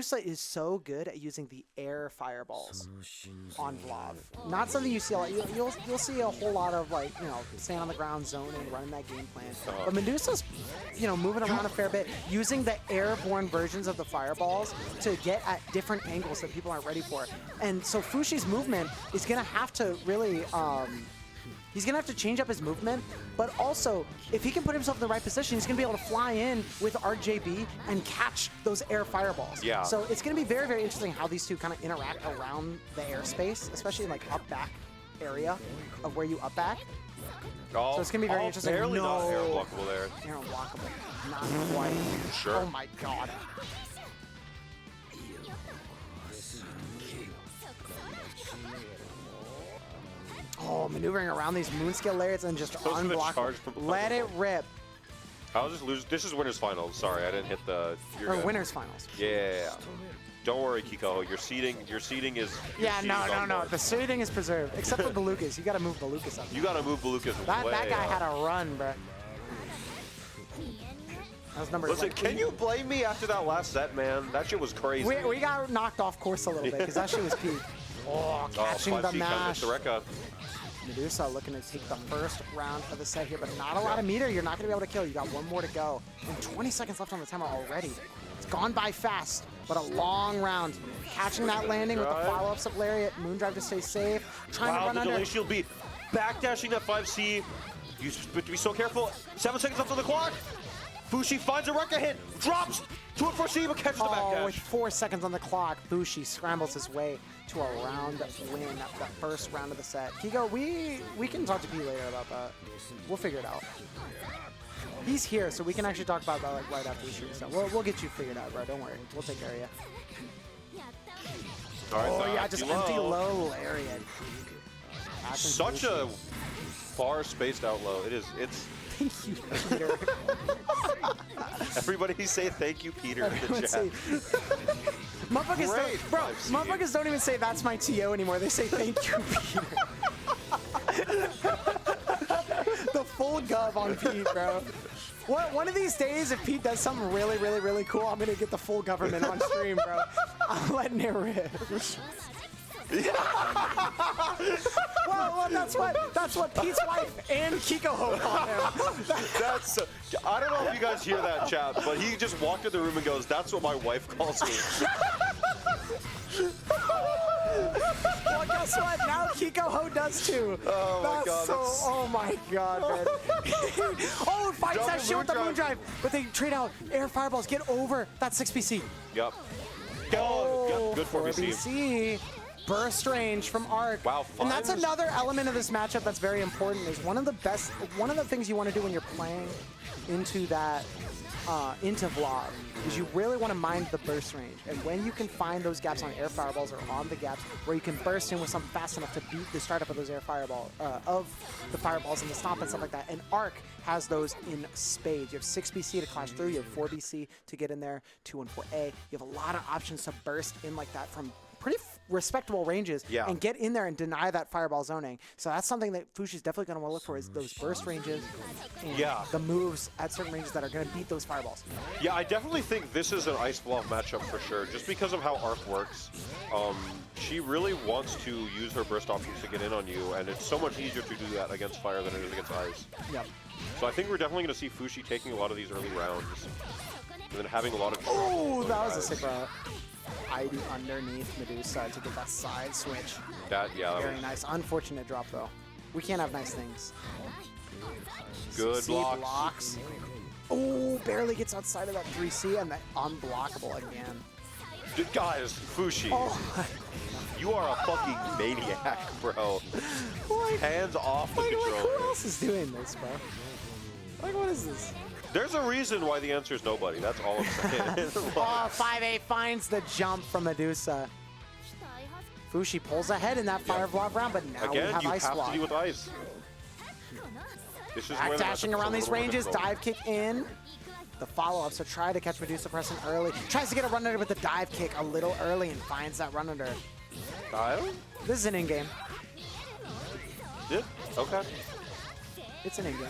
Medusa is so good at using the air fireballs on Vlov. Not something you see a lot. You'll see a whole lot of, like, you know, stand on the ground, zoning, running that game plan. But Medusa's, you know, moving around a fair bit, using the airborne versions of the fireballs to get at different angles that people aren't ready for. And so FuShi's movement is going to have to really... he's going to have to change up his movement, but also, if he can put himself in the right position, he's going to be able to fly in with RJB and catch those air fireballs. Yeah. So it's going to be very, very interesting how these two kind of interact around the airspace, especially in, like, up-back area of where you up-back. Oh, so it's going to be very interesting. Barely not air blockable there. Air blockable. Not quite. Sure. Oh, my God. Oh, maneuvering around these moonscale lariats and just unblock. Let it rip. I'll just lose. This is winners finals. Sorry, I didn't hit the. Or winners finals. Yeah. Don't worry, Kiko. Your seating is. Yeah, no. The seating is preserved, except for Belucas. You got to move Belucas up. You got to move Belucas. That guy had a run, bro. That was number. Listen, can you blame me after that last set, man? That shit was crazy. We got knocked off course a little bit because that shit was peak. Oh, catching the mash. Medusa looking to take the first round of the set here, but not a lot of meter. You're not going to be able to kill. You got one more to go. And 20 seconds left on the timer already. It's gone by fast, but a long round. Catching that landing with the follow-ups of Lariat. Moondrive to stay safe. Trying to run under. Delay shield beat. Backdashing that 5C. You have to be so careful. 7 seconds left on the clock. FuShi finds a Rekka hit. Drops to a 4C, but catches the backdash. With 4 seconds on the clock, FuShi scrambles his way to a round win, that first round of the set. Kiko, we can talk to P later about that. We'll figure it out. He's here, so we can actually talk about that like right after the shoot. So we'll get you figured out, bro. Don't worry. We'll take care of you. Oh yeah, just empty low lariat. Such a far spaced out low. It is. It's. Thank you, Peter. Everybody say thank you, Peter, in the chat. Motherfuckers don't even say that's my TO anymore. They say thank you, Peter. The full gov on Pete, bro. One of these days, if Pete does something really, really, really cool, I'm gonna get the full government on stream, bro. I'm letting it rip. well, that's what Pete's wife and Kiko Ho call him. I don't know if you guys hear that, chat, but he just walked in the room and goes, "That's what my wife calls me." Well, guess what? Now Kiko Ho does too. Oh my god! Oh my god, man. Oh, fights that shit with the Moondrive, but they trade out air fireballs. Get over that 6BC. Yep. Oh, good 4BC. Burst range from Arc. Wow, and that's another element of this matchup that's very important. Is one of the things you want to do when you're playing into that into Vlov is you really want to mind the burst range. And when you can find those gaps on air fireballs or on the gaps where you can burst in with something fast enough to beat the startup of those air fireballs the fireballs and the stomp and stuff like that. And Arc has those in spades. You have 6BC to clash through. You have 4BC to get in there. 2 and 4A. You have a lot of options to burst in like that from pretty respectable ranges and get in there and deny that fireball zoning. So that's something that FuShi's definitely going to want to look for is those burst ranges and the moves at certain ranges that are going to beat those fireballs. Yeah, I definitely think this is an Ice Vlov matchup for sure, just because of how Arc works. She really wants to use her burst options to get in on you, and it's so much easier to do that against fire than it is against ice. Yep. So I think we're definitely going to see FuShi taking a lot of these early rounds, and then having a lot of... Oh, that was a sick route. Hiding underneath Medusa to get that side switch. Very nice. Unfortunate drop though. We can't have nice things. Good blocks. Oh, barely gets outside of that 3C and that unblockable again. Guys, FuShi. Oh. You are a fucking maniac, bro. Like, hands off the controller. Like, who else is doing this, bro? Like, what is this? There's a reason why the answer is nobody. That's all I'm saying. 5A finds the jump from Medusa. FuShi pulls ahead in that Fire Vlov round, but now again, we have Ice Vlov. Again, you have to deal with ice. Backdashing around these ranges, dive kick in. The follow-up, so try to catch Medusa pressing early. Tries to get a run under with the dive kick a little early and finds that run under. This is an in-game. Yeah? Okay. It's an in-game.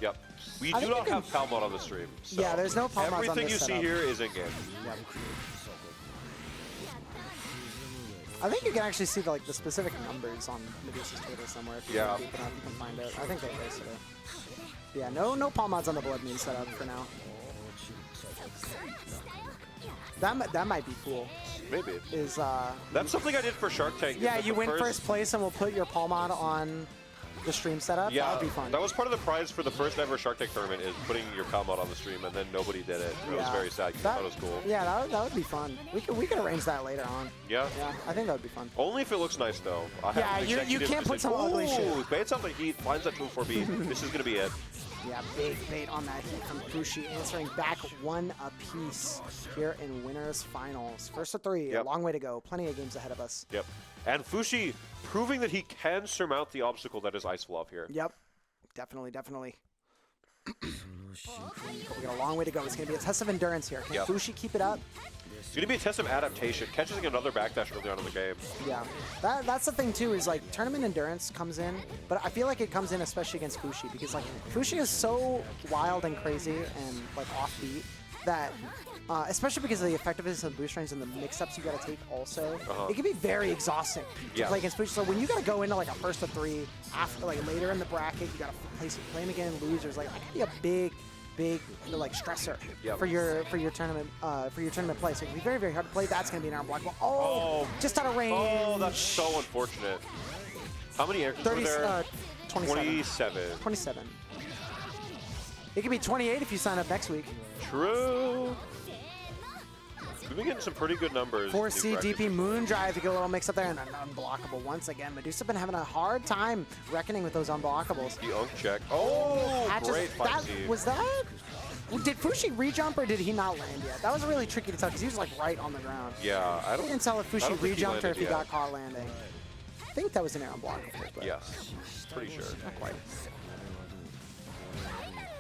Yep. We I do think not you have Palm Mod on the stream. So Yeah, there's no Palm Mods on everything this you see setup. here is in game. Yep. I think you can actually see the specific numbers on Medusa's Twitter somewhere. If you can deep enough, you can find it. I think they posted it. Yeah, no Palm Mods on the Blood Moon setup for now. That might be cool. Maybe. That's something I did for Shark Tank. Yeah, you win first place and we'll put your Palm Mod on the stream setup. Yeah, that would be fun. That was part of the prize for the first ever Shark Tank tournament, is putting your Palm Mod on the stream, and then nobody did it. It was very sad because I thought it was cool. Yeah, that would be fun. We could arrange that later on. Yeah? Yeah, I think that would be fun. Only if it looks nice, though. Yeah, you can't put some ugly shit. Baits on the heat, finds that 2-4B. This is going to be it. Yeah, big bait on that heat from FuShi, answering back 1 apiece here in winners finals. First of 3, a long way to go. Plenty of games ahead of us. Yep. And FuShi proving that he can surmount the obstacle that is Ice Vlov here. Yep. Definitely. We got a long way to go. It's going to be a test of endurance here. Can FuShi keep it up? It's going to be a test of adaptation. Catching another backdash early on in the game. Yeah. That's the thing, too, is tournament endurance comes in, but I feel like it comes in especially against FuShi, because FuShi is so wild and crazy and offbeat that, especially because of the effectiveness of boost range and the mix-ups you got to take also, it can be very exhausting to play against FuShi. So when you got to go into a first of 3 after later in the bracket, you got to play him again losers. That could be a big stressor for your tournament play. So it can be very, very hard to play. That's going to be an arm block. Oh, just out of range. Oh, that's so unfortunate. How many air were there? 27. 27. It could be 28 if you sign up next week. True. We've been getting some pretty good numbers. 4C DP Moondrive to get a little mix up there, and an unblockable once again. Medusa been having a hard time reckoning with those unblockables. The Unk check. Oh, great 5C. Was that? Did FuShi re-jump or did he not land yet? That was really tricky to tell because he was right on the ground. Yeah, I couldn't tell if FuShi re-jumped or if he got caught landing. I think that was an air unblockable. But yes, pretty sure. Not quite.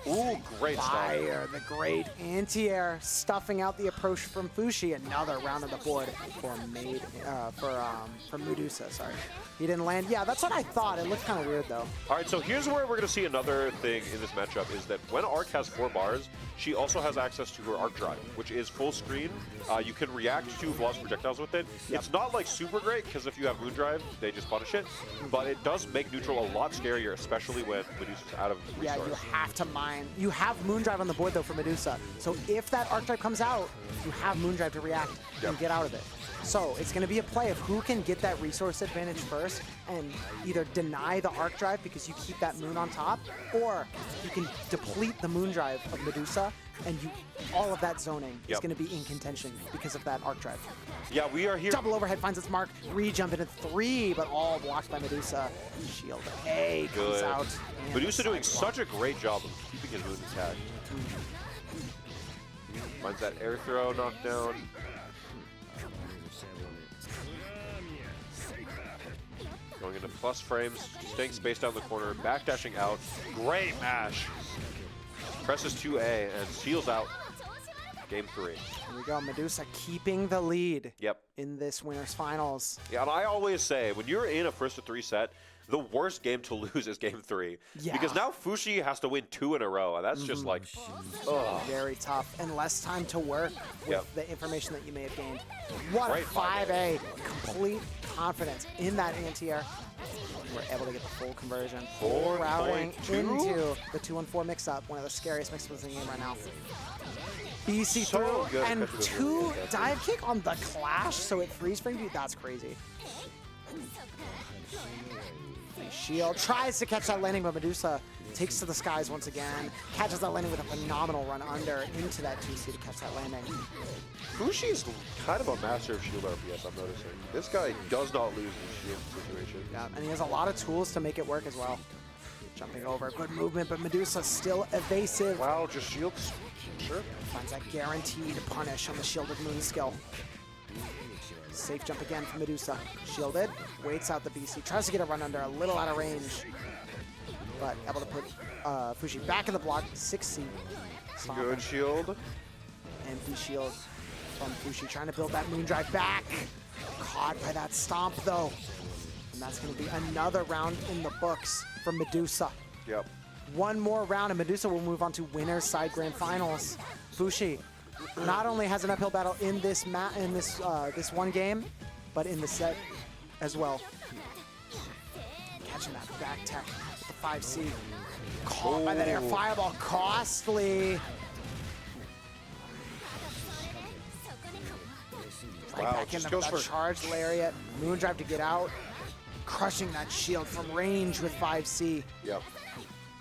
Ooh, great Fire, the great anti-air, stuffing out the approach from FuShi. Another round on the board for Medusa, sorry. He didn't land. Yeah, that's what I thought. It looked kind of weird, though. All right, so here's where we're going to see another thing in this matchup, is that when Arc has 4 bars, she also has access to her Arc Drive, which is full screen. You can react to Vlov's projectiles with it. It's not super great, because if you have Moon Drive, they just punish it. But it does make neutral a lot scarier, especially when Medusa's out of resource. Yeah, you have to mine. You have Moon Drive on the board, though, for Medusa. So if that Arc Drive comes out, you have Moon Drive to react and get out of it. So it's going to be a play of who can get that resource advantage first and either deny the Arc Drive because you keep that Moon on top, or you can deplete the Moon Drive of Medusa, and all of that zoning is going to be in contention because of that Arc Drive. Yeah, we are here. Double overhead finds its mark. Re-jump into 3, but all blocked by Medusa. Shield A comes out. Medusa doing such a great job of keeping his Moon intact. Finds that air throw knocked down. Going into plus frames, staying spaced down the corner, backdashing out. Great mash. Presses 2A and seals out game 3. Here we go, Medusa keeping the lead in this winners finals. Yeah, and I always say, when you're in a first of 3 set, the worst game to lose is game 3. Yeah. Because now FuShi has to win 2 in a row, and that's just very tough, and less time to work with the information that you may have gained. What a 5A. Complete confidence in that anti-air. We're able to get the full conversion. Full routing into the 2-1-4 mix-up, one of the scariest mix-ups in the game right now. BC through, and 2 dive kick on the clash, so it freeze framed you. That's crazy. Shield tries to catch that landing, but Medusa takes to the skies once again. Catches that landing with a phenomenal run under into that 2C to catch that landing. FuShi is kind of a master of shield RPS, I'm noticing. This guy does not lose in shield situations. Yeah, and he has a lot of tools to make it work as well. Jumping over, good movement, but Medusa still evasive. Wow, just shields. Sure. Finds that guaranteed punish on the shielded Moon skill. Safe jump again from Medusa. Shielded, waits out the BC, tries to get a run under, a little out of range, but able to put FuShi back in the block. 6C. Good shield. Empty shield from FuShi, trying to build that Moon Drive back. Caught by that stomp, though. And that's going to be another round in the books for Medusa. Yep. One more round, and Medusa will move on to winner's side grand finals. FuShi not only has an uphill battle in this this one game, but in the set as well. Catching that back tech with the 5C. Caught by that air fireball, costly. Right Wow, back just into goes that for charged lariat. Moondrive to get out. Crushing that shield from range with 5C. Yep.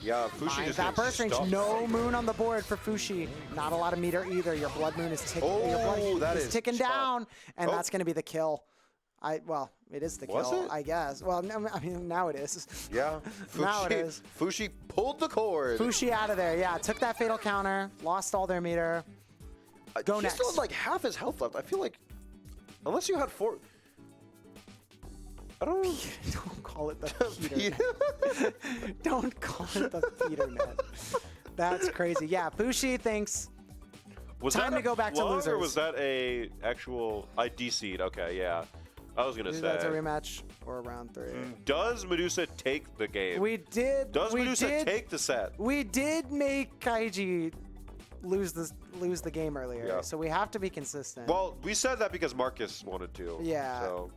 Yeah, FuShi just That burst range, stuffed. no moon on the board for FuShi. Not a lot of meter either. Your blood moon is ticking. Your blood that is is ticking tough. down, and that's going to be the kill. Well, it is the Was kill, it? I guess. Well, no, I mean now it is. Yeah. Now it is. FuShi pulled the cord. FuShi out of there. Yeah, took that fatal counter, lost all their meter. Go he next. still had like half his health left. I feel like, unless you had 4. I don't. Don't call it the Peter net. Don't call it the Peter net. That's crazy. Yeah, FuShi thinks Was time that to go back to Vlov, losers. Or was that a actual ID seed? Okay, yeah. I was gonna say. that's a rematch or a round 3. Does Medusa take the game? We did. Does we Medusa did, take the set? We did make Kaiji lose the game earlier, Yeah. so we have to be consistent. Well, we said that because Marcus wanted to. Yeah. So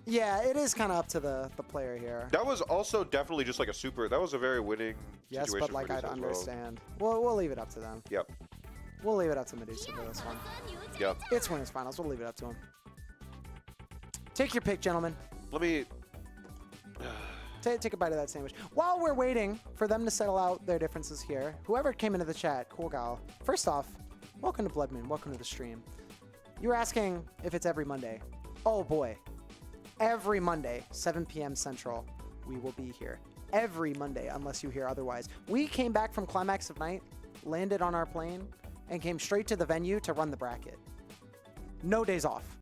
Yeah, it is kind of up to the player here. that was also definitely just like a super. That was a very winning Yes, situation but like for I'd Medusa as well. understand. We'll leave it up to them. Yep. We'll leave it up to Medusa for this one. Yep. It's winners finals. We'll leave it up to him. Take your pick, gentlemen. Let me. Take a bite of that sandwich. While we're waiting for them to settle out their differences here, whoever came into the chat, cool gal. First off, welcome to Blood Moon. Welcome to the stream. You were asking if it's every Monday. Oh boy. Every Monday, 7 p.m. Central, we will be here. Every Monday, unless you hear otherwise. We came back from Climax of Night, landed on our plane, and came straight to the venue to run the bracket. No days off.